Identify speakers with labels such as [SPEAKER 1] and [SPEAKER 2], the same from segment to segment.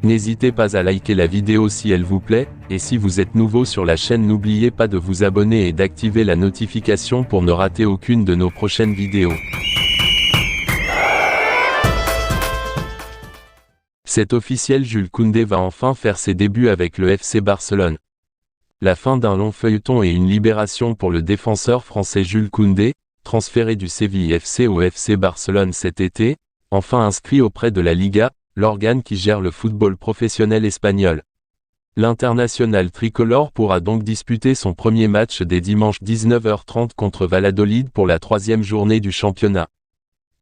[SPEAKER 1] N'hésitez pas à liker la vidéo si elle vous plaît, et si vous êtes nouveau sur la chaîne n'oubliez pas de vous abonner et d'activer la notification pour ne rater aucune de nos prochaines vidéos. C'est officiel, Jules Koundé va enfin faire ses débuts avec le FC Barcelone. La fin d'un long feuilleton et une libération pour le défenseur français Jules Koundé, transféré du Séville FC au FC Barcelone cet été, enfin inscrit auprès de la Liga, l'organe qui gère le football professionnel espagnol. L'international tricolore pourra donc disputer son premier match dès dimanche 19h30 contre Valladolid pour la 3e journée du championnat.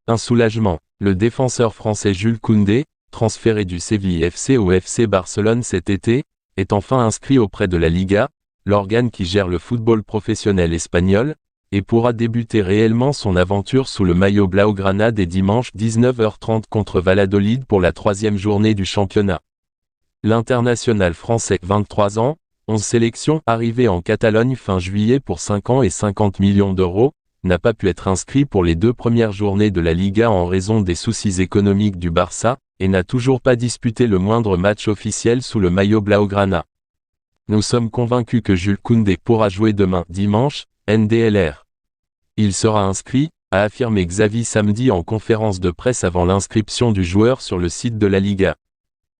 [SPEAKER 1] Un soulagement, le défenseur français Jules Koundé, transféré du Séville FC au FC Barcelone cet été, est enfin inscrit auprès de la Liga, l'organe qui gère le football professionnel espagnol, et pourra débuter réellement son aventure sous le maillot blaugrana dès dimanche 19h30 contre Valladolid pour la 3e journée du championnat. L'international français, 23 ans, 11 sélections, arrivé en Catalogne fin juillet pour 5 ans et 50 millions d'euros, n'a pas pu être inscrit pour les 2 premières journées de la Liga en raison des soucis économiques du Barça, et n'a toujours pas disputé le moindre match officiel sous le maillot blaugrana. Nous sommes convaincus que Jules Koundé pourra jouer demain, dimanche, NDLR. Il sera inscrit, a affirmé Xavi samedi en conférence de presse avant l'inscription du joueur sur le site de la Liga.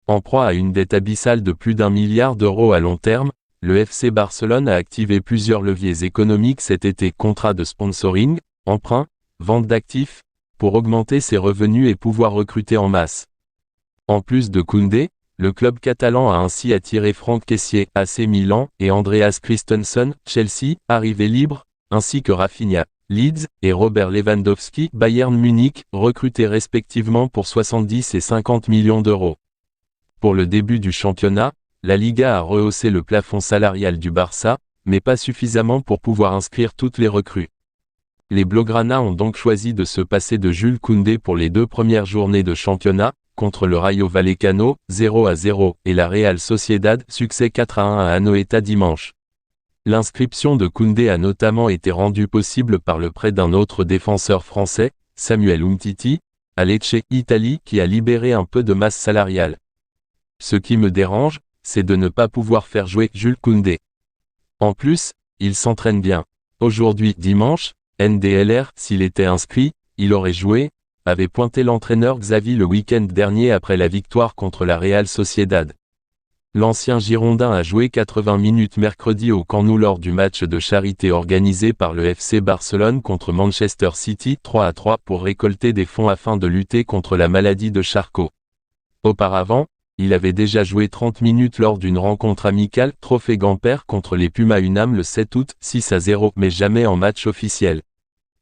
[SPEAKER 1] En proie à une dette abyssale de plus d'1 milliard d'euros à long terme, le FC Barcelone a activé plusieurs leviers économiques cet été: contrats de sponsoring, emprunts, vente d'actifs, pour augmenter ses revenus et pouvoir recruter en masse. En plus de Koundé, le club catalan a ainsi attiré Franck Kessié, AC Milan, et Andreas Christensen, Chelsea, arrivés libres, ainsi que Rafinha, Leeds, et Robert Lewandowski, Bayern Munich, recrutés respectivement pour 70 et 50 millions d'euros. Pour le début du championnat, la Liga a rehaussé le plafond salarial du Barça, mais pas suffisamment pour pouvoir inscrire toutes les recrues. Les Blaugrana ont donc choisi de se passer de Jules Koundé pour les 2 premières journées de championnat, contre le Rayo Vallecano, 0-0, et la Real Sociedad, succès 4-1 à Anoeta dimanche. L'inscription de Koundé a notamment été rendue possible par le prêt d'un autre défenseur français, Samuel Umtiti, à Lecce, Italie, qui a libéré un peu de masse salariale. Ce qui me dérange, c'est de ne pas pouvoir faire jouer Jules Koundé. En plus, il s'entraîne bien. Aujourd'hui, dimanche, NDLR, s'il était inscrit, il aurait joué, avait pointé l'entraîneur Xavi le week-end dernier après la victoire contre la Real Sociedad. L'ancien Girondin a joué 80 minutes mercredi au Camp Nou lors du match de charité organisé par le FC Barcelone contre Manchester City, 3-3, pour récolter des fonds afin de lutter contre la maladie de Charcot. Auparavant, il avait déjà joué 30 minutes lors d'une rencontre amicale, Trophée Gamper contre les Pumas Unam le 7 août, 6-0, mais jamais en match officiel.